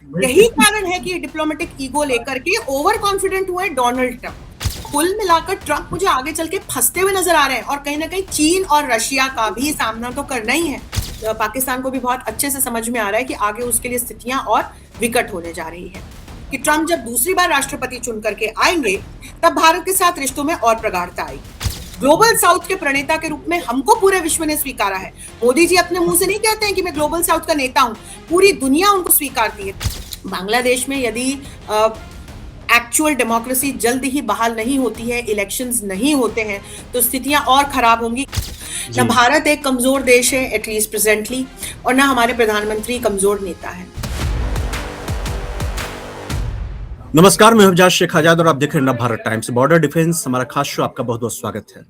यही कारण है कि डिप्लोमेटिक ईगो लेकर के ओवर कॉन्फिडेंट हुए डोनाल्ड ट्रंप। कुल मिलाकर ट्रंप मुझे आगे चल के फंसते हुए नजर आ रहे हैं, और कहीं ना कहीं चीन और रशिया का भी सामना तो करना ही है। पाकिस्तान को भी बहुत अच्छे से समझ में आ रहा है कि आगे उसके लिए स्थितियां और विकट होने जा रही है, कि ट्रंप जब दूसरी बार राष्ट्रपति चुन करके आएंगे तब भारत के साथ रिश्तों में और प्रगाढ़ता आएगी। ग्लोबल साउथ के प्रणेता के रूप में हमको पूरे विश्व ने स्वीकारा है। मोदी जी अपने मुंह से नहीं कहते हैं कि मैं ग्लोबल साउथ का नेता हूं, पूरी दुनिया उनको स्वीकारती है। बांग्लादेश में यदि एक्चुअल डेमोक्रेसी जल्द ही बहाल नहीं होती है, इलेक्शंस नहीं होते हैं, तो स्थितियां और खराब होंगी। ना भारत एक कमजोर देश है एटलीस्ट प्रेजेंटली, और ना हमारे प्रधानमंत्री कमजोर नेता है। नमस्कार, मैं हवजाज शेख आजाद और आप देख रहे हैं नव भारत टाइम्स। बॉर्डर डिफेंस हमारा खास शो, आपका बहुत बहुत स्वागत है।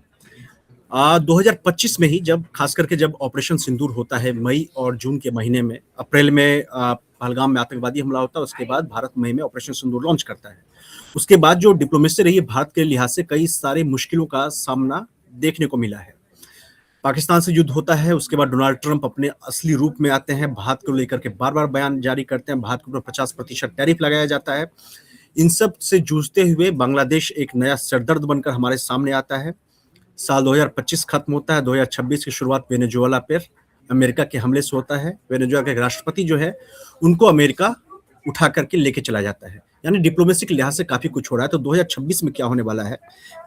2025 में ही खास करके जब ऑपरेशन सिंदूर होता है मई और जून के महीने में, अप्रैल में पहलगाम में आतंकवादी हमला होता है, उसके बाद भारत मई में ऑपरेशन सिंदूर लॉन्च करता है। उसके बाद जो डिप्लोमेसी रही है भारत के लिहाज से, कई सारे मुश्किलों का सामना देखने को मिला है। पाकिस्तान से युद्ध होता है, उसके बाद डोनाल्ड ट्रंप अपने असली रूप में आते हैं, भारत को लेकर के बार बार बयान जारी करते हैं, भारत के ऊपर 50% टैरिफ लगाया जाता है। इन सब से जूझते हुए बांग्लादेश एक नया सरदर्द बनकर हमारे सामने आता है। साल 2025 खत्म होता है, 2026 की शुरुआत वेनेजुएला पर अमेरिका के हमले से होता है। वेनेजुएला के राष्ट्रपति जो है उनको अमेरिका उठा करके लेके चला जाता है। यानी डिप्लोमेसी के लिहाज से काफी कुछ हो रहा है। तो 2026 में क्या होने वाला है,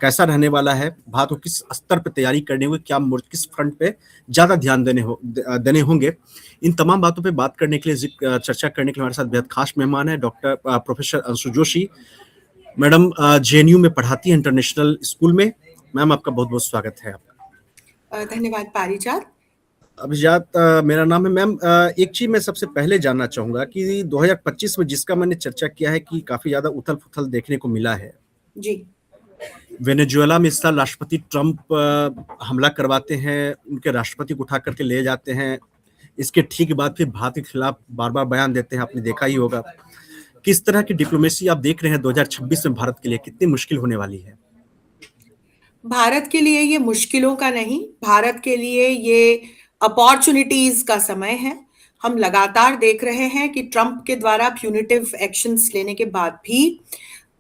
कैसा रहने वाला है, भारत को किस स्तर पर तैयारी करनी होगी, क्या किस फ्रंट पे ज्यादा ध्यान देने होंगे, इन तमाम बातों पे बात करने के लिए, चर्चा करने के लिए हमारे साथ बेहद खास मेहमान है doctor professor Anshu Joshi. Madam JNU में पढ़ाती है, इंटरनेशनल स्कूल में। मैम, आपका बहुत बहुत स्वागत है। आपका धन्यवाद पारिजात। अभिजात मेरा नाम है। मैम, एक चीज मैं सबसे पहले जानना चाहूंगा कि 2025 में जिसका मैंने चर्चा किया है कि काफी ज्यादा उथल पुथल देखने को मिला है जी। वेनेजुएला में इस साल राष्ट्रपति ट्रंप हमला करवाते हैं, उनके राष्ट्रपति को उठा करके ले जाते हैं। इसके ठीक बाद फिर भारत के खिलाफ बार बार बयान देते हैं, आपने देखा ही होगा। किस तरह की डिप्लोमेसी आप देख रहे हैं 2026 में भारत के लिए, कितनी मुश्किल होने वाली है? भारत के लिए ये मुश्किलों का नहीं, भारत के लिए ये अपॉर्चुनिटीज का समय है। हम लगातार देख रहे हैं कि ट्रंप के द्वारा प्यूनिटिव एक्शंस लेने के बाद भी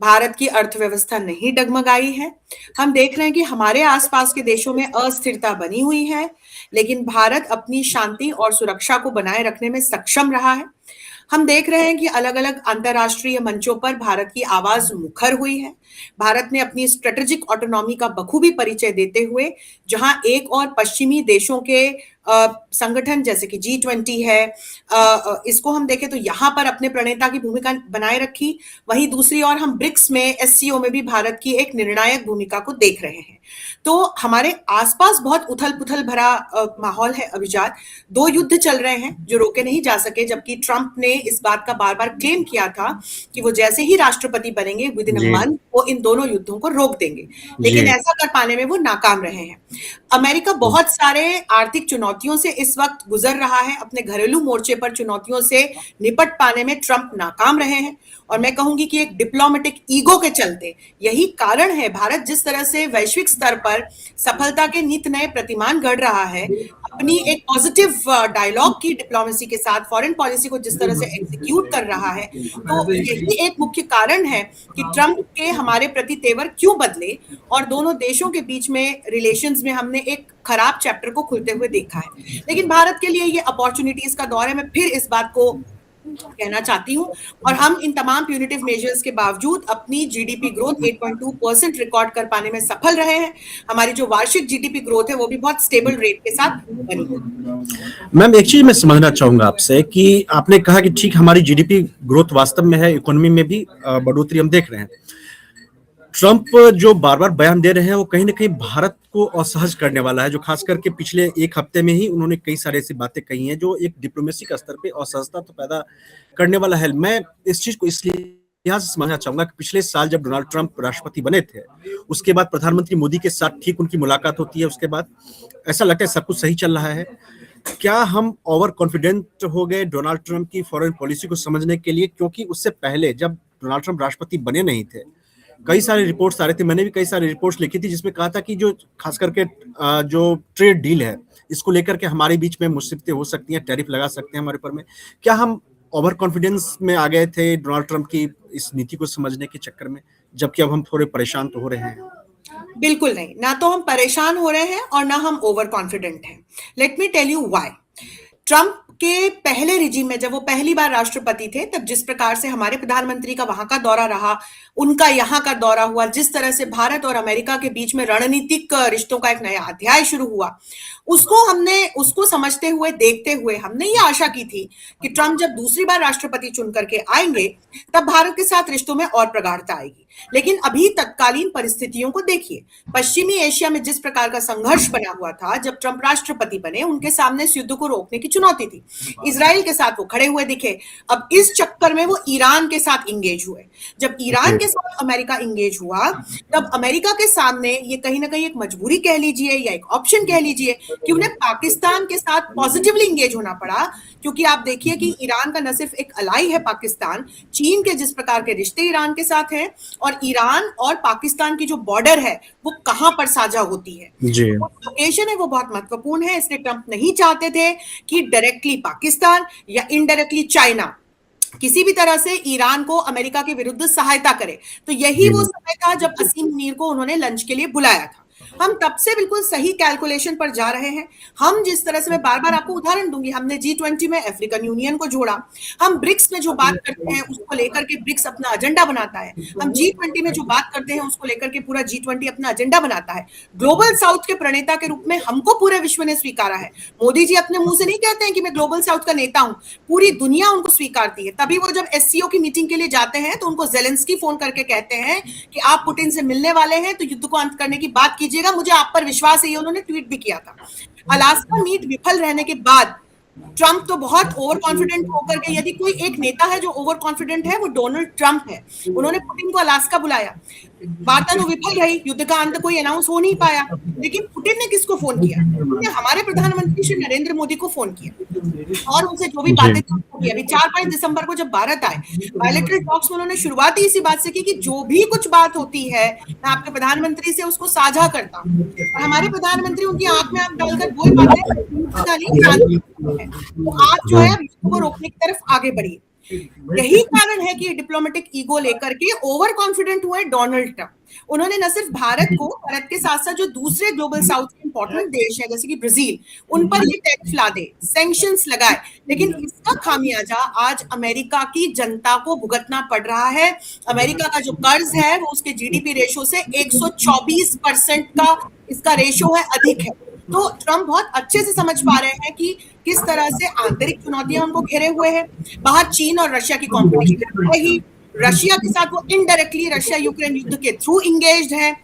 भारत की अर्थव्यवस्था नहीं डगमगाई है। हम देख रहे हैं कि हमारे आसपास के देशों में अस्थिरता बनी हुई है, लेकिन भारत अपनी शांति और सुरक्षा को बनाए रखने में सक्षम रहा है। हम देख रहे हैं कि अलग अलग अंतर्राष्ट्रीय मंचों पर भारत की आवाज मुखर हुई है। भारत ने अपनी स्ट्रेटेजिक ऑटोनॉमी का बखूबी परिचय देते हुए, जहां एक और पश्चिमी देशों के संगठन जैसे कि G20 है, इसको हम देखें तो यहां पर अपने प्रणेता की भूमिका बनाए रखी। वहीं दूसरी ओर हम ब्रिक्स में, SCO में भी भारत की एक निर्णायक भूमिका को देख रहे हैं। तो हमारे आसपास बहुत उथल पुथल भरा माहौल है अभिजात। 2 युद्ध चल रहे हैं जो रोके नहीं जा सके, जबकि ट्रंप ने इस बात का बार बार क्लेम किया था कि वो जैसे ही राष्ट्रपति बनेंगे विद इन अ मंथ वो इन दोनों युद्धों को रोक देंगे, लेकिन ऐसा कर पाने में वो नाकाम रहे हैं। अमेरिका बहुत सारे आर्थिक चुनौतियों से इस वक्त गुजर रहा है, अपने घरेलू मोर्चे पर चुनौतियों से निपट पाने में ट्रंप नाकाम रहे हैं। और मैं कहूंगी कि एक डिप्लोमेटिक ईगो के चलते यही कारण है, भारत जिस तरह से वैश्विक स्तर पर सफलता के नित नए प्रतिमान गढ़ रहा है, अपनी एक पॉजिटिव डायलॉग की डिप्लोमेसी के साथ फॉरेन पॉलिसी को जिस तरह से एग्जीक्यूट कर रहा है, तो यही एक मुख्य कारण है कि ट्रंप के हमारे प्रति तेवर क्यों बदले और दोनों देशों के बीच में रिलेशंस में हमने एक खराब चैप्टर को खुलते हुए देखा है। लेकिन भारत के लिए ये अपॉर्चुनिटीज का दौर है। मैं फिर इस बात को कहना चाहती हूँ, और हम इन तमाम प्यूनिटिव मेजर्स के बावजूद अपनी जीडीपी ग्रोथ 8.2% रिकॉर्ड कर पाने में सफल रहे हैं। हमारी जो वार्षिक जीडीपी ग्रोथ है वो भी बहुत स्टेबल रेट के साथ बनी है। मैम, एक चीज मैं समझना चाहूंगा आपसे कि आपने कहा कि ठीक हमारी जीडीपी ग्रोथ वास्तव में है, इकोनॉमी में भी बढ़ोतरी हम देख रहे हैं। ट्रंप जो बार बार बयान दे रहे हैं वो कहीं ना कहीं भारत को असहज करने वाला है, जो खास करके पिछले एक हफ्ते में ही उन्होंने कई सारे ऐसी बातें कही हैं जो एक डिप्लोमेसी का स्तर पे असहजता तो पैदा करने वाला है। मैं इस चीज को इसलिए यहाँ से समझना चाहूंगा कि पिछले साल जब डोनाल्ड ट्रंप राष्ट्रपति बने थे, उसके बाद प्रधानमंत्री मोदी के साथ ठीक उनकी मुलाकात होती है, उसके बाद ऐसा लगता है सब कुछ सही चल रहा है। क्या हम ओवर कॉन्फिडेंट हो गए डोनाल्ड ट्रंप की फॉरेन पॉलिसी को समझने के लिए? क्योंकि उससे पहले जब डोनाल्ड ट्रंप राष्ट्रपति बने नहीं थे, कई सारे रिपोर्ट्स आ रहे थे, मैंने भी कई सारे रिपोर्ट्स लिखी थी जिसमें कहा था कि जो खास करके जो ट्रेड डील है इसको लेकर के हमारे बीच में मुसीबतें हो सकती हैं, टैरिफ लगा सकते हैं हमारे ऊपर में। क्या हम ओवर कॉन्फिडेंस में आ गए थे डोनाल्ड ट्रंप की इस नीति को समझने के चक्कर में, जबकि अब हम थोड़े परेशान तो हो रहे हैं? बिल्कुल नहीं, ना तो हम परेशान हो रहे हैं और ना हम ओवर कॉन्फिडेंट हैं। Let me tell you why. Trump के पहले रिजीम में जब वो पहली बार राष्ट्रपति थे, तब जिस प्रकार से हमारे प्रधानमंत्री का वहां का दौरा रहा, उनका यहाँ का दौरा हुआ, जिस तरह से भारत और अमेरिका के बीच में रणनीतिक रिश्तों का एक नया अध्याय शुरू हुआ, उसको समझते हुए, देखते हुए हमने ये आशा की थी कि ट्रंप जब दूसरी बार राष्ट्रपति चुन करके आएंगे, तब भारत के साथ रिश्तों में और प्रगाढ़ता आएगी। लेकिन अभी तत्कालीन परिस्थितियों को देखिए। पश्चिमी एशिया में जिस प्रकार का संघर्ष बना हुआ था जब ट्रंप राष्ट्रपति बने, उनके सामने इस युद्ध को रोकने की चुनौती थी। इजराइल के साथ वो खड़े हुए दिखे। अब इस चक्कर में वो ईरान के साथ इंगेज हुए। जब ईरान के साथ अमेरिका इंगेज हुआ, तब अमेरिका के सामने ये कहीं ना कहीं एक मजबूरी कह लीजिए या एक ऑप्शन कह लीजिए कि उन्हें पाकिस्तान के साथ पॉजिटिवली इंगेज होना पड़ा। क्योंकि आप देखिए कि ईरान का न सिर्फ एक अलाई है पाकिस्तान, चीन के जिस प्रकार के रिश्ते ईरान के साथ हैं, और ईरान और पाकिस्तान की जो बॉर्डर है वो कहां पर साझा होती है, जी। लोकेशन है, वो बहुत महत्वपूर्ण है। इसलिए ट्रंप नहीं चाहते थे कि डायरेक्टली पाकिस्तान या इनडायरेक्टली चाइना किसी भी तरह से ईरान को अमेरिका के विरुद्ध सहायता करे। तो यही वो समय था जब असीम मुनीर को उन्होंने लंच के लिए बुलाया था। हम तब से बिल्कुल सही कैलकुलेशन पर जा रहे हैं। हम जिस तरह से, मैं बार बार आपको उदाहरण दूंगी, हमने G20 में अफ्रीकन यूनियन को जोड़ा। हम ब्रिक्स में जो बात करते हैं उसको लेकर के ब्रिक्स अपना एजेंडा बनाता है। हम G20 में जो बात करते हैं उसको लेकर के पूरा G20 अपना एजेंडा बनाता है। ग्लोबल साउथ के प्रणेता के रूप में हमको पूरे विश्व ने स्वीकारा है। मोदी जी अपने मुंह से नहीं कहते हैं कि मैं ग्लोबल साउथ का नेता हूं, पूरी दुनिया उनको स्वीकारती है। तभी वो जब SCO की मीटिंग के लिए जाते हैं तो उनको जेलेंस्की फोन करके कहते हैं कि आप पुतिन से मिलने वाले हैं तो युद्ध को अंत करने की बात कीजिएगा, मुझे आप पर विश्वास है। ये उन्होंने ट्वीट भी किया था। अलास्का मीट विफल रहने के बाद ट्रंप तो बहुत ओवर कॉन्फिडेंट होकर के, यदि कोई एक नेता है जो ओवर कॉन्फिडेंट है वो डोनाल्ड ट्रंप है। उन्होंने पुतिन को अलास्का बुलाया, वार्ता तो विफल रही, युद्ध का अंत कोई अनाउंस हो नहीं पाया। लेकिन पुतिन ने किसको फोन किया? उन्होंने हमारे प्रधानमंत्री श्री नरेंद्र मोदी को फोन किया और उनसे जो भी बातें की। अभी 4-5 दिसंबर को जब भारत आए, बायलैटरल टॉक्स में उन्होंने शुरुआती इसी बात से की कि जो भी कुछ बात होती है मैं आपके प्रधानमंत्री से उसको साझा करता हूँ। और हमारे प्रधानमंत्री उनकी आंख में आंख डालकर वही बातें है। तो आज जो है विश्व को रोकने की तरफ आगे बढ़ी। यही कारण है कि डिप्लोमेटिक ईगो लेकर के ओवर कॉन्फिडेंट हुए डोनाल्ड ट्रंप। उन्होंने न सिर्फ भारत के साथ साथ जो दूसरे ग्लोबल साउथ के इंपॉर्टेंट देश है जैसे कि ब्राजील, उन पर ये टैक्स ला दे, सैंक्शंस लगाए। लेकिन इसका खामियाजा आज अमेरिका की जनता को भुगतना पड़ रहा है। अमेरिका का जो कर्ज है वो उसके GDP रेशो से 124% का इसका रेशो है, अधिक है। तो ट्रंप बहुत अच्छे से समझ पा रहे हैं कि किस तरह से आंतरिक चुनौतियां उनको घेरे हुए हैं। बाहर चीन और रशिया की कॉम्पिटिशन है ही, रशिया के साथ वो इनडायरेक्टली रशिया यूक्रेन युद्ध के थ्रू इंगेज्ड है।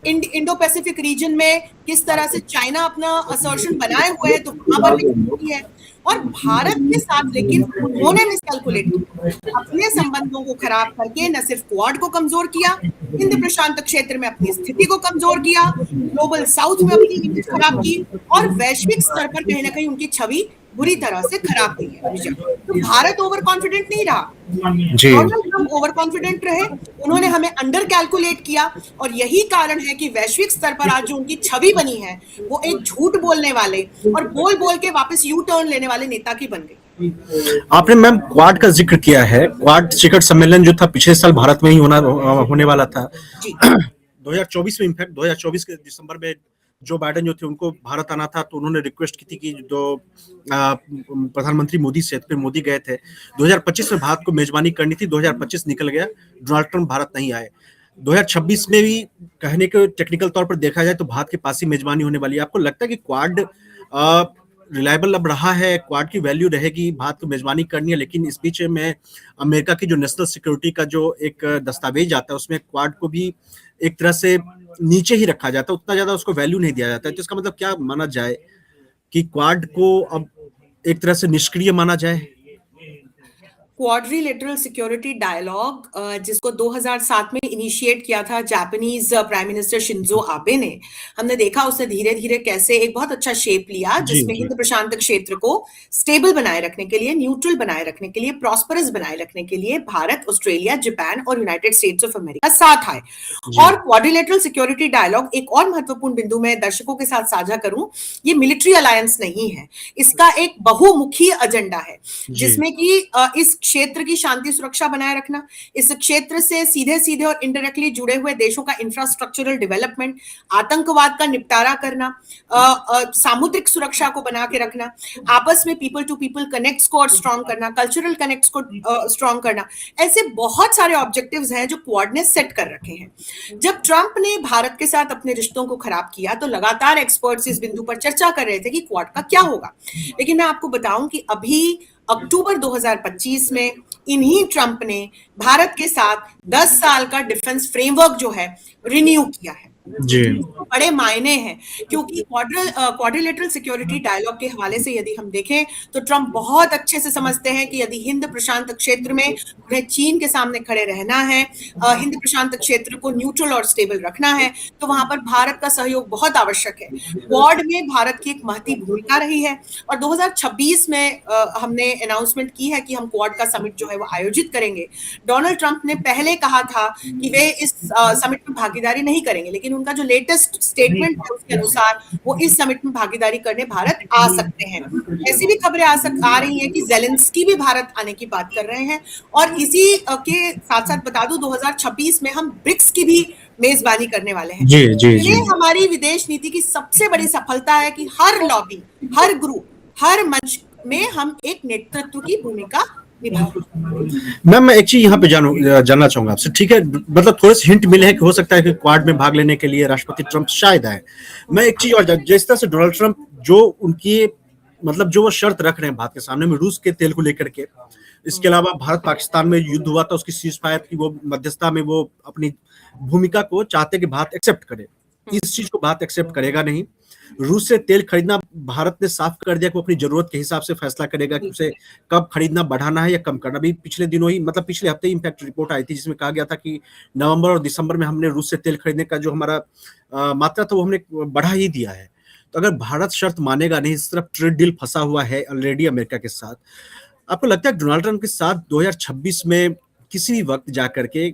इंडो पैसिफिक रीजन में किस तरह से चाइना अपना असर्शन बनाए हुए है, तो वहां पर भी है। और भारत के साथ लेकिन उन्होंने मिसकैलकुलेट किया, अपने संबंधों को खराब करके न सिर्फ क्वाड को कमजोर किया, हिंद प्रशांत क्षेत्र में अपनी स्थिति को कमजोर किया, ग्लोबल साउथ में अपनी इमेज खराब की, और वैश्विक स्तर पर कहीं ना कहीं उनकी छवि बुरी तरह से खराब हुई है। तो भारत ओवर कॉन्फिडेंट नहीं रहा, डोनाल्ड ट्रंप ओवर कॉन्फिडेंट रहे। उन्होंने हमें अंडर कैलकुलेट किया, और यही कारण है कि वैश्विक स्तर पर आज जो उनकी छवि बनी है वो एक झूठ बोलने वाले और बोल बोल के वापस यू टर्न लेने वाले नेता की बन गई। आपने मैम क्वाड का जिक्र किया है। क्वाड शिखर सम्मेलन जो था पिछले साल भारत में ही होने वाला था 2024 में। इनफैक्ट 2024 के दिसंबर में जो बाइडेन जो थे उनको भारत आना था, तो उन्होंने रिक्वेस्ट की थी कि जो प्रधानमंत्री मोदी से, फिर मोदी गए थे। 2025 में भारत को मेजबानी करनी थी, 2025 निकल गया, डोनाल्ड ट्रंप भारत नहीं आए। 2026 में भी कहने के टेक्निकल तौर पर देखा जाए तो भारत के पास ही मेजबानी होने वाली है। आपको लगता है कि क्वाड रिलायबल अब रहा है, क्वाड की वैल्यू रहेगी, भारत को मेजबानी करनी है, लेकिन इस बीच में अमेरिका की जो नेशनल सिक्योरिटी का जो एक दस्तावेज आता है उसमें क्वाड को भी एक तरह से नीचे ही रखा जाता है, उतना ज्यादा उसको वैल्यू नहीं दिया जाता है। तो इसका मतलब क्या माना जाए कि क्वाड को अब एक तरह से निष्क्रिय माना जाए? क्वाड्रिलेटरल सिक्योरिटी डायलॉग, जिसको 2007 में इनिशिएट किया था Japanese prime minister Shinzo Abe ने, हमने देखा उसने धीरे धीरे कैसे एक बहुत अच्छा शेप लिया, जी जिसमें जी हिंद प्रशांत क्षेत्र को स्टेबल बनाए रखने के लिए, न्यूट्रल बनाए रखने के लिए, प्रॉस्परस बनाए रखने के लिए भारत, ऑस्ट्रेलिया, जापान और यूनाइटेड स्टेट्स ऑफ अमेरिका साथ आए। और क्वाड्रिलेटरल सिक्योरिटी डायलॉग, एक और महत्वपूर्ण बिंदु मैं दर्शकों के साथ साझा करूं, ये मिलिट्री अलायंस नहीं है, इसका एक बहुमुखी एजेंडा है, जिसमें कि इस क्षेत्र की शांति सुरक्षा बनाए रखना, इस क्षेत्र से सीधे सीधे और इनडायरेक्टली जुड़े हुए देशों का इंफ्रास्ट्रक्चरल डेवलपमेंट, आतंकवाद का निपटारा करना, सामुद्रिक सुरक्षा को बना के रखना, आपस में पीपल टू पीपल कनेक्ट्स को और स्ट्रांग करना, कल्चरल कनेक्ट्स को स्ट्रांग करना, ऐसे बहुत सारे ऑब्जेक्टिव्स हैं जो क्वाड ने सेट कर रखे हैं। जब ट्रंप ने भारत के साथ अपने रिश्तों को खराब किया तो लगातार एक्सपर्ट्स इस बिंदु पर चर्चा कर रहे थे कि क्वाड का क्या होगा, लेकिन मैं आपको बताऊं कि अभी अक्टूबर 2025 में इन्हीं ट्रंप ने भारत के साथ 10 साल का डिफेंस फ्रेमवर्क जो है रिन्यू किया है। जी बड़े मायने हैं, क्योंकि क्वाड्रिलेटरल सिक्योरिटी डायलॉग के हवाले से यदि हम देखें तो ट्रंप बहुत अच्छे से समझते हैं कि यदि हिंद प्रशांत क्षेत्र में उन्हें चीन के सामने खड़े रहना है, हिंद प्रशांत क्षेत्र को न्यूट्रल और स्टेबल रखना है, तो वहां पर भारत का सहयोग बहुत आवश्यक है। क्वाड में भारत की एक महती भूमिका रही है और 2026 में हमने अनाउंसमेंट की है कि हम क्वाड का समिट जो है वो आयोजित करेंगे। डोनाल्ड ट्रंप ने पहले कहा था कि वे इस समिट में भागीदारी नहीं करेंगे, लेकिन उनका जो लेटेस्ट स्टेटमेंट है उसके अनुसार वो इस समिट में भागीदारी करने भारत आ सकते हैं। ऐसी भी खबरें आ रही हैं कि जेलेंस्की भी भारत आने की बात कर रहे हैं। और इसी के साथ साथ बता दूं 2026 में हम ब्रिक्स की भी मेजबानी करने वाले हैं। जी जी ये जी हमारी विदेश नीति की सबसे बड़ी सफलता है कि हर लॉबी, हर ग्रुप, हर मंच में हम एक नेतृत्व की भूमिका मैम, मैं एक चीज यहाँ पे जानना चाहूंगा आपसे, ठीक है, मतलब थोड़े से हिंट मिले हैं कि हो सकता है कि क्वाड में भाग लेने के लिए राष्ट्रपति ट्रंप शायद आए। मैं एक चीज और जिस तरह से डोनाल्ड ट्रंप जो उनकी मतलब जो वो शर्त रख रहे हैं भारत के सामने में रूस के तेल को लेकर के, इसके अलावा भारत पाकिस्तान में युद्ध हुआ था उसकी सीज फायर की वो मध्यस्थता में वो अपनी भूमिका को चाहते कि भारत एक्सेप्ट करे, इस चीज को भारत एक्सेप्ट करेगा नहीं। रूस से तेल खरीदना भारत ने साफ कर दिया कि वो अपनी जरूरत के हिसाब से फैसला करेगा कि उसे कब खरीदना बढ़ाना है या कम करना। अभी पिछले दिनों ही मतलब पिछले हफ्ते ही इनफैक्ट रिपोर्ट आई थी जिसमें कहा गया था कि नवंबर और दिसंबर में हमने रूस से तेल खरीदने का जो हमारा मात्रा था वो हमने बढ़ा ही दिया है। तो अगर भारत शर्त मानेगा नहीं, इस तरफ ट्रेड डील फंसा हुआ है ऑलरेडी अमेरिका के साथ, आपको लगता है डोनाल्ड ट्रंप के साथ 2026 में किसी भी वक्त जाकर के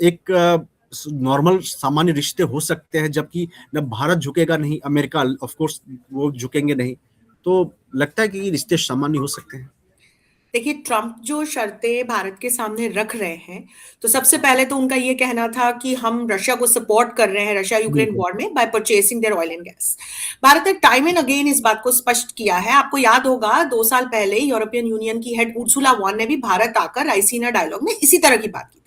एक नॉर्मल सामान्य रिश्ते हो सकते हैं, जबकि न भारत झुकेगा नहीं, अमेरिका ऑफ कोर्स वो झुकेंगे नहीं, तो लगता है कि रिश्ते सामान्य हो सकते हैं? देखिए, ट्रंप जो शर्तें भारत के सामने रख रहे हैं, तो सबसे पहले तो उनका ये कहना था कि हम रशिया को सपोर्ट कर रहे हैं रशिया यूक्रेन वॉर में by purchasing their oil and gas. Bharat ने टाइम एंड अगेन इस बात को स्पष्ट किया है। आपको याद होगा 2 साल पहले यूरोपियन यूनियन की हेड उर्सुला वॉन ने भी भारत आकर राइसीना डायलॉग में इसी तरह की बात की थी।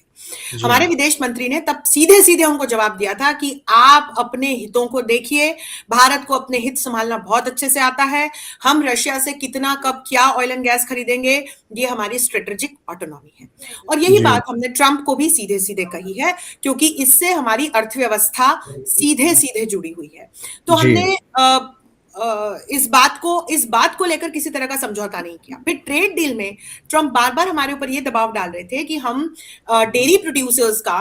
हमारे विदेश मंत्री ने तब सीधे सीधे उनको जवाब दिया था कि आप अपने हितों को देखिए, भारत को अपने हित संभालना बहुत अच्छे से आता है, हम रशिया से कितना कब क्या ऑयल एंड गैस खरीदेंगे ये हमारी स्ट्रेटेजिक ऑटोनॉमी है। और यही बात हमने ट्रंप को भी सीधे सीधे कही है, क्योंकि इससे हमारी अर्थव्यवस्था सीधे सीधे जुड़ी हुई है। तो हमने इस बात को लेकर किसी तरह का समझौता नहीं किया। फिर ट्रेड डील में ट्रंप बार बार हमारे ऊपर ये दबाव डाल रहे थे कि हम डेयरी प्रोड्यूसर्स का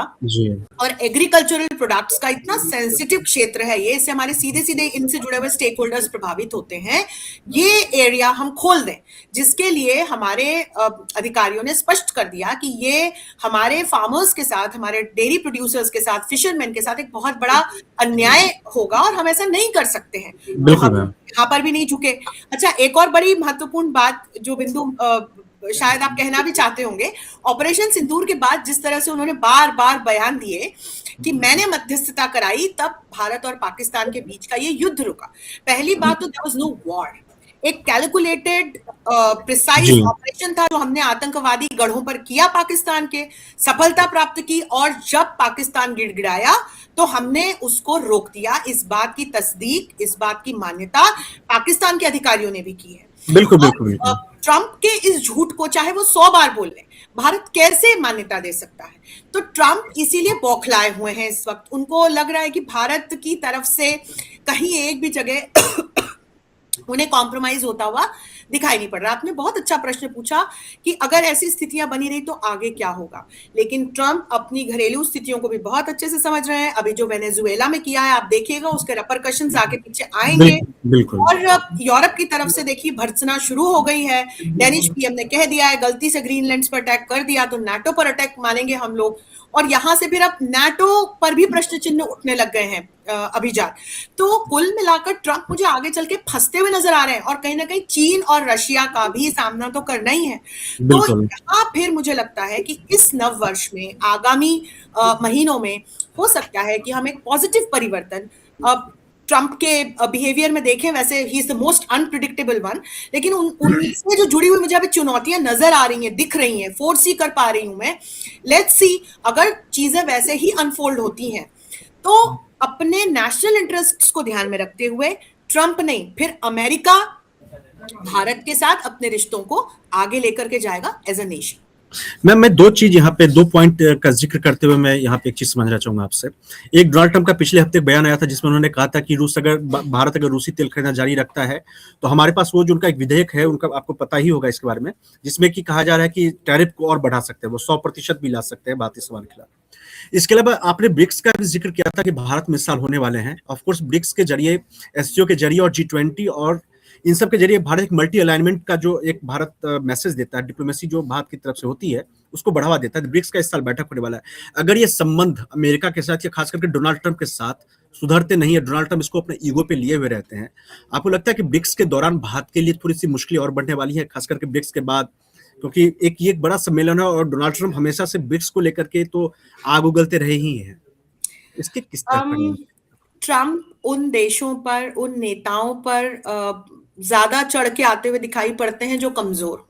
और एग्रीकल्चरल प्रोडक्ट्स का इतना सेंसिटिव क्षेत्र है ये, इससे हमारे सीधे सीधे इनसे जुड़े हुए स्टेक होल्डर्स प्रभावित होते हैं, ये एरिया हम खोल दें, जिसके लिए हमारे अधिकारियों ने स्पष्ट कर दिया कि ये हमारे फार्मर्स के साथ, हमारे डेयरी प्रोड्यूसर्स के साथ, फिशरमैन के साथ एक बहुत बड़ा अन्याय होगा और हम ऐसा नहीं कर सकते हैं। यहाँ पर भी नहीं झुके। अच्छा, एक और बड़ी महत्वपूर्ण बात जो बिंदु शायद आप कहना भी चाहते होंगे, ऑपरेशन सिंदूर के बाद जिस तरह से उन्होंने बार बार बयान दिए कि मैंने मध्यस्थता कराई तब भारत और पाकिस्तान के बीच का ये युद्ध रुका। पहली बात तो देयर वाज नो वॉर, एक कैलकुलेटेड प्रिसाइज ऑपरेशन था जो हमने आतंकवादी गढ़ों पर किया, पाकिस्तान के सफलता प्राप्त की, और जब पाकिस्तान गिड़गिड़ाया तो हमने उसको रोक दिया। इस बात की तस्दीक, इस बात की मान्यता पाकिस्तान के अधिकारियों ने भी की है। बिल्कुल बिल्कुल। ट्रंप के इस झूठ को चाहे वो 100 बार बोल लें, भारत कैसे मान्यता दे सकता है? तो ट्रंप इसीलिए बौखलाए हुए हैं इस वक्त। उनको लग रहा है कि भारत की तरफ से कहीं एक भी जगह उन्हें कॉम्प्रोमाइज होता हुआ दिखाई नहीं पड़ रहा। आपने बहुत अच्छा प्रश्न पूछा कि अगर ऐसी स्थितियां बनी रही तो आगे क्या होगा, लेकिन ट्रंप अपनी घरेलू स्थितियों को भी बहुत अच्छे से समझ रहे हैं। अभी जो वेनेजुएला में किया है आप देखिएगा, उसके रेपरकशंस आगे पीछे आएंगे। बिल्कुल बिल्कुल। और यूरोप की तरफ से देखिए भर्त्सना शुरू हो गई है। डेनिश पीएम ने कह दिया है गलती से ग्रीनलैंड पर अटैक कर दिया तो नाटो पर अटैक मानेंगे हम लोग, और यहां से फिर अब नाटो पर भी प्रश्न चिन्ह उठने लग गए हैं अभिजात। तो कुल मिलाकर ट्रंप मुझे आगे चल के फंसते हुए नजर आ रहे हैं, और कहीं ना कहीं चीन और रशिया का भी सामना तो करना ही है। तो बिल्कुल। यहाँ फिर मुझे लगता है कि इस नव वर्ष में आगामी महीनों में हो सकता है कि हम एक पॉजिटिव परिवर्तन ट्रंप के बिहेवियर में देखें। वैसे he is the most unpredictable one, लेकिन उनसे जो जुड़ी हुई मुझे अभी चुनौतियां नजर आ रही हैं, दिख रही हैं, फोर्सी कर पा रही हूं मैं। लेट्स सी अगर चीजें वैसे ही अनफोल्ड होती हैं तो अपने नेशनल इंटरेस्ट्स को ध्यान में रखते हुए ट्रंप नहीं फिर अमेरिका भारत के साथ अपने रिश्तों को आगे लेकर के जाएगा एज अ नेशन। मैं दो चीज यहाँ पे, दो पॉइंट का जिक्र करते हुए मैं यहाँ पे एक चीज समझना चाहूंगा आपसे। एक, डोनाल्ड ट्रंप का पिछले हफ्ते एक बयान आया था जिसमें उन्होंने कहा था कि भारत अगर रूसी तेल खरीदना जारी रखता है तो हमारे पास वो जो उनका एक विधेयक है, उनका आपको पता ही होगा इसके बारे में, जिसमें कि कहा जा रहा है कि टैरिफ को और बढ़ा सकते हैं, वो 100% भी ला सकते हैं भारतीय सामान के खिलाफ। इसके अलावा आपने ब्रिक्स का भी जिक्र किया था कि भारत में इस साल होने वाले हैं। ऑफकोर्स ब्रिक्स के जरिए, एससीओ के जरिए और G20 और इन सब के जरिए भारत एक मल्टी अलाइनमेंट का जो एक भारत मैसेज देता है, डिप्लोमेसी जो भारत की तरफ से होती है उसको बढ़ावा देता है। ब्रिक्स का इस साल बैठक होने वाला है। अगर ये संबंध अमेरिका के साथ या खास करके डोनाल्ड ट्रंप के साथ सुधरते नहीं है, डोनाल्ड ट्रंप इसको अपने ईगो पे लिए हुए रहते हैं, आपको लगता है कि ब्रिक्स के दौरान भारत के लिए थोड़ी सी मुश्किलें और बढ़ने वाली है, खास करके ब्रिक्स के बाद? क्योंकि एक ये एक बड़ा सम्मेलन है और डोनाल्ड ट्रंप हमेशा से ब्रिक्स को लेकर के तो आग उगलते रहे ही हैं। इसके किस तरह ट्रंप उन देशों पर, उन नेताओं पर ज्यादा चढ़ के आते हुए दिखाई पड़ते हैं जो कमजोर हो।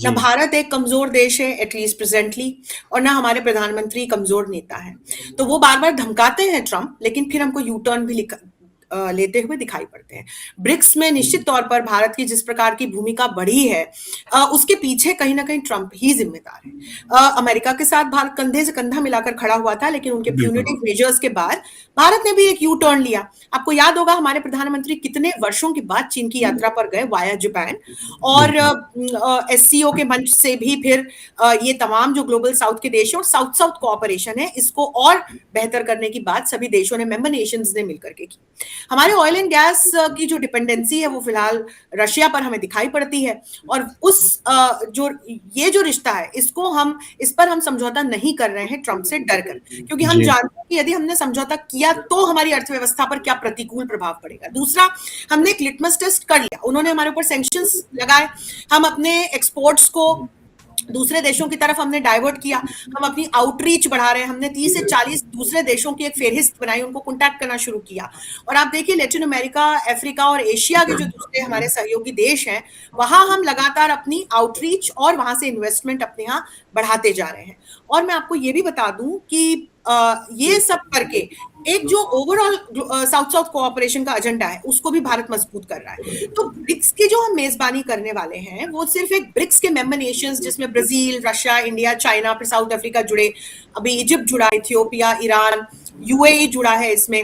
ना भारत एक कमजोर देश है एटलीस्ट प्रेजेंटली, और ना हमारे प्रधानमंत्री कमजोर नेता है। तो वो बार बार धमकाते हैं ट्रंप, लेकिन फिर हमको यू टर्न भी लेते हुए दिखाई पड़ते हैं। ब्रिक्स में निश्चित तौर पर भारत की जिस प्रकार की भूमिका बढ़ी है उसके पीछे कहीं ना कहीं ट्रंप ही जिम्मेदार है। अमेरिका के साथ भारत कंधे से कंधा मिलाकर खड़ा हुआ था, लेकिन उनके प्यूनिटिव मेजर्स के बाद भारत ने भी एक यू टर्न लिया। आपको याद होगा हमारे प्रधानमंत्री कितने वर्षों के बाद चीन की यात्रा पर गए वाया जापान, और एससीओ के मंच से भी फिर ये तमाम जो ग्लोबल साउथ के देश हैं और साउथ साउथ कोऑपरेशन है, इसको और बेहतर करने की बात सभी देशों ने, मेंबर नेशंस ने मिलकर के की। हमारे ऑयल एंड गैस की जो डिपेंडेंसी है वो फिलहाल रशिया पर हमें दिखाई पड़ती है, और उस जो रिश्ता है इस पर हम समझौता नहीं कर रहे हैं ट्रंप से डर कर, क्योंकि हम जानते हैं कि यदि हमने समझौता किया तो हमारी अर्थव्यवस्था पर क्या प्रतिकूल प्रभाव पड़ेगा। दूसरा, हमने एक लिटमस टेस्ट कर लिया, उन्होंने हमारे ऊपर सैंक्शंस लगाए, हम अपने एक्सपोर्ट्स को दूसरे देशों की तरफ हमने डाइवर्ट किया, हम अपनी आउटरीच बढ़ा रहे हैं। हमने 30 से 40 दूसरे देशों की एक फेहरिस्त बनाई, उनको कॉन्टैक्ट करना शुरू किया। और आप देखिए लैटिन अमेरिका, अफ्रीका और एशिया के जो दूसरे हमारे सहयोगी देश हैं, वहां हम लगातार अपनी आउटरीच और वहां से इन्वेस्टमेंट अपने यहाँ बढ़ाते जा रहे हैं। और मैं आपको ये भी बता दूं कि ये सब करके एक जो ओवरऑल साउथ साउथ कोऑपरेशन का एजेंडा है उसको भी भारत मजबूत कर रहा है। तो ब्रिक्स की जो हम मेजबानी करने वाले हैं वो सिर्फ एक ब्रिक्स के मेंबर नेशंस जिसमें ब्राजील, रशिया, इंडिया, चाइना, फिर साउथ अफ्रीका जुड़े, अभी इजिप्ट जुड़ा, इथियोपिया, ईरान, यूएई जुड़ा है, इसमें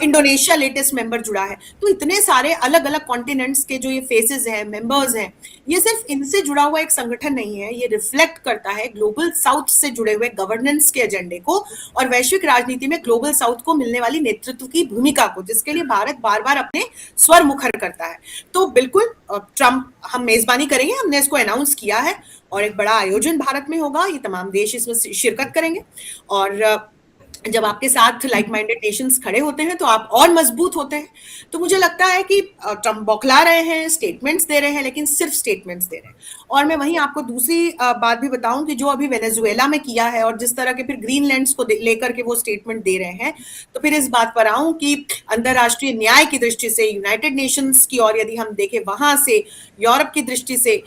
इंडोनेशिया लेटेस्ट मेंबर जुड़ा है। तो इतने सारे अलग अलग कॉन्टिनेंट्स के जो ये फेसेस हैं, मेंबर्स हैं, ये सिर्फ इनसे जुड़ा हुआ एक संगठन नहीं है, ये रिफ्लेक्ट करता है ग्लोबल साउथ से जुड़े हुए गवर्नेंस के एजेंडे को और वैश्विक राजनीति में ग्लोबल साउथ को मिलने वाली नेतृत्व की भूमिका को, जिसके लिए भारत बार बार अपने स्वर मुखर करता है। तो बिल्कुल ट्रंप हम मेजबानी करेंगे, हमने इसको अनाउंस किया है, और एक बड़ा आयोजन भारत में होगा, ये तमाम देश इसमें शिरकत करेंगे। और जब आपके साथ लाइक माइंडेड नेशंस खड़े होते हैं तो आप और मजबूत होते हैं। तो मुझे लगता है कि ट्रंप बौखला रहे हैं, स्टेटमेंट्स दे रहे हैं, लेकिन सिर्फ स्टेटमेंट्स दे रहे हैं। और मैं वहीं आपको दूसरी बात भी बताऊं कि जो अभी वेनेजुएला में किया है और जिस तरह के फिर ग्रीनलैंड्स को लेकर के वो स्टेटमेंट दे रहे हैं, तो फिर इस बात पर आऊं कि अंतरराष्ट्रीय न्याय की दृष्टि से, यूनाइटेड नेशंस की और यदि हम देखें वहां से, यूरोप की दृष्टि से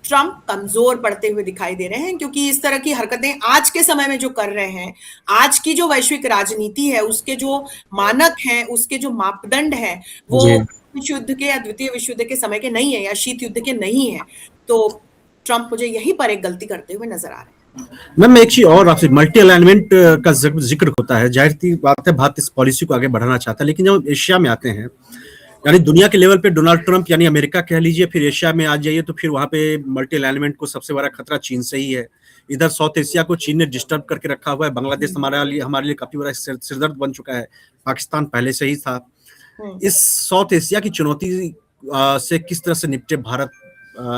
ट्रंप कमजोर पड़ते हुए दिखाई दे रहे हैं, क्योंकि इस तरह की हरकतें आज के समय में जो कर रहे हैं, आज की जो वैश्विक राजनीति है उसके जो मानक हैं, उसके जो मापदंड हैं, वो विश्व युद्ध के या द्वितीय विश्व युद्ध के समय के नहीं है या शीत युद्ध के नहीं है। तो ट्रंप मुझे यहीं पर एक गलती करते हुए नजर आ रहे हैं। मैम एक चीज और आपसे, मल्टी अलाइनमेंट का जिक्र होता है, जाहिर सी बात है भारत इस पॉलिसी को आगे बढ़ाना चाहता है, लेकिन जब एशिया में आते हैं यानी दुनिया के लेवल पे डोनाल्ड ट्रंप यानी अमेरिका कह लीजिए, फिर एशिया में आ जाइए तो फिर वहां पे मल्टी अलाइनमेंट को सबसे बड़ा खतरा चीन से ही है। इधर साउथ एशिया को चीन ने डिस्टर्ब करके रखा हुआ है। बांग्लादेश हमारे लिए काफी बड़ा सिरदर्द बन चुका है। पाकिस्तान पहले से ही था। इस साउथ एशिया की चुनौती से किस तरह से निपटे भारत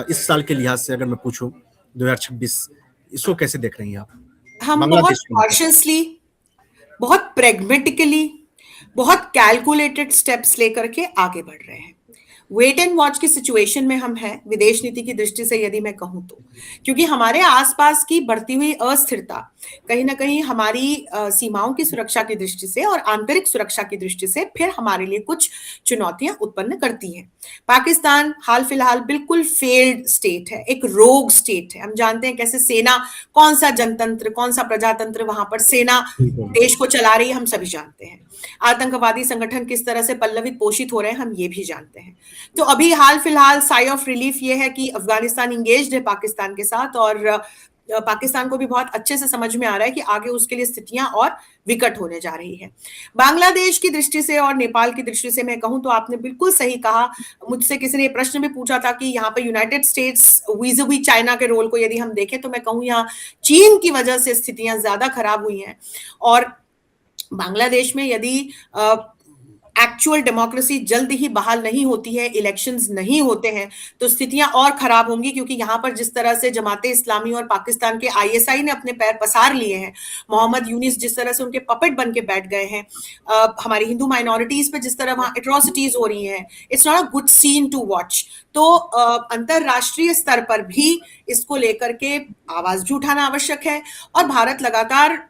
इस साल के लिहाज से, अगर मैं पूछूं 2026, इसको कैसे देख रही हैं आप? हम बहुत बांग्लादेश को कॉशियसली, बहुत प्रेग्मेटिकली, बहुत कैलकुलेटेड स्टेप्स लेकर के आगे बढ़ रहे हैं। वेट एंड वॉच की सिचुएशन में हम हैं विदेश नीति की दृष्टि से, यदि मैं कहूं तो, क्योंकि हमारे आसपास की बढ़ती हुई अस्थिरता कहीं ना कहीं हमारी सीमाओं की सुरक्षा की दृष्टि से और आंतरिक सुरक्षा की दृष्टि से फिर हमारे लिए कुछ चुनौतियां उत्पन्न करती हैं। पाकिस्तान हाल फिलहाल बिल्कुल फेल्ड स्टेट है, एक रोग स्टेट है। हम जानते हैं कैसे सेना, कौन सा जनतंत्र, कौन सा प्रजातंत्र वहां पर सेना देश को चला रही है, हम सभी जानते हैं। आतंकवादी संगठन किस तरह से पल्लवित पोषित हो रहे हैं, हम ये भी जानते हैं। तो अभी हाल फिलहाल साई ऑफ रिलीफ ये है कि अफगानिस्तान इंगेज्ड है पाकिस्तान के साथ, और पाकिस्तान को भी बहुत अच्छे से समझ में आ रहा है कि आगे उसके लिए स्थितियां और विकट होने जा रही है। बांग्लादेश की दृष्टि से और नेपाल की दृष्टि से मैं कहूं तो आपने बिल्कुल सही कहा। मुझसे किसी ने प्रश्न भी पूछा था कि यहाँ पे यूनाइटेड स्टेट्स वीज़-वी चाइना के रोल को यदि हम देखें तो मैं कहूं यहाँ चीन की वजह से स्थितियां ज्यादा खराब हुई हैं। और बांग्लादेश में यदि एक्चुअल डेमोक्रेसी जल्द ही बहाल नहीं होती है, इलेक्शंस नहीं होते हैं, तो स्थितियां और खराब होंगी। क्योंकि यहां पर जिस तरह से जमाते इस्लामी और पाकिस्तान के आईएसआई ने अपने पैर पसार लिए हैं, मोहम्मद यूनिस जिस तरह से उनके पपेट बन के बैठ गए हैं, हमारी हिंदू माइनॉरिटीज पे जिस तरह वहां एट्रोसिटीज हो रही हैं, it's not a good scene to watch. तो अंतरराष्ट्रीय स्तर पर भी इसको लेकर के आवाज भी उठाना आवश्यक है, और भारत लगातार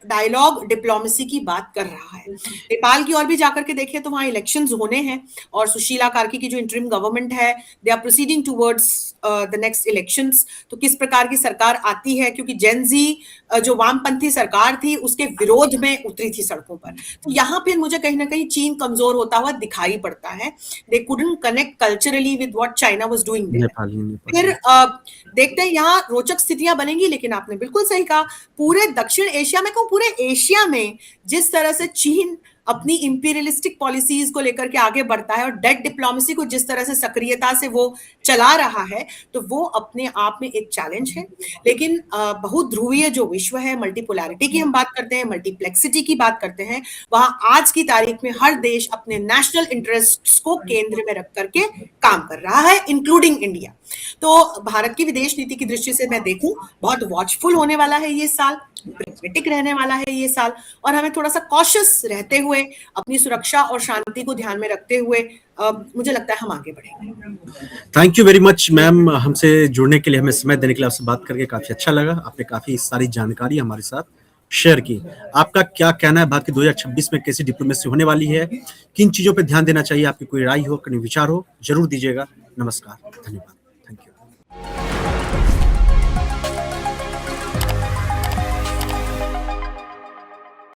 डायलॉग डिप्लोमेसी की बात कर रहा है। नेपाल की ओर भी जाकर के देखें तो वहां इलेक्शंस होने हैं, और सुशीला कार्की की जो इंटरिम गवर्नमेंट है, they are proceeding towards the next elections. तो किस प्रकार की सरकार आती है, क्योंकि जेनजी जो वामपंथी सरकार थी उसके विरोध में उतरी थी सड़कों पर। तो यहाँ फिर मुझे कहीं ना कहीं चीन कमजोर होता हुआ दिखाई पड़ता है। They couldn't connect culturally with what China was doing there. फिर देखते हैं यहाँ रोचक स्थितियां बनेंगी। लेकिन आपने बिल्कुल सही कहा, पूरे दक्षिण एशिया में, पूरे एशिया में जिस तरह से चीन अपनी इंपीरियलिस्टिक पॉलिसीज को लेकर के आगे बढ़ता है और डेड डिप्लोमेसी को जिस तरह से सक्रियता से वो चला रहा है, तो वो अपने आप में एक चैलेंज है। लेकिन बहुध्रुवीय जो विश्व है, मल्टीपोलैरिटी की हम बात करते हैं, मल्टीप्लेक्सिटी की बात करते हैं, वहां आज की तारीख में हर देश अपने नेशनल इंटरेस्ट्स को केंद्र में रख करके काम कर रहा है, इंक्लूडिंग इंडिया। तो भारत की विदेश नीति की दृष्टि से मैं देखूं, बहुत वॉचफुल होने वाला है ये साल, प्रेग्मेटिक रहने वाला है ये साल, और हमें थोड़ा सा कॉशियस रहते हुए, अपनी सुरक्षा और शांति को ध्यान में रखते हुए मुझे लगता है हम आगे बढ़ेंगे। Thank you very much ma'am, हमसे जुड़ने के लिए, हमें समय देने के लिए, आपसे बात करके काफी अच्छा लगा। आपने काफी सारी जानकारी हमारे साथ शेयर की। आपका क्या कहना है भारत की 2026 में कैसी डिप्लोमेसी होने वाली है, किन चीजों पर ध्यान देना चाहिए, आपकी कोई राय हो, कोई विचार हो, जरूर दीजिएगा। नमस्कार, धन्यवाद।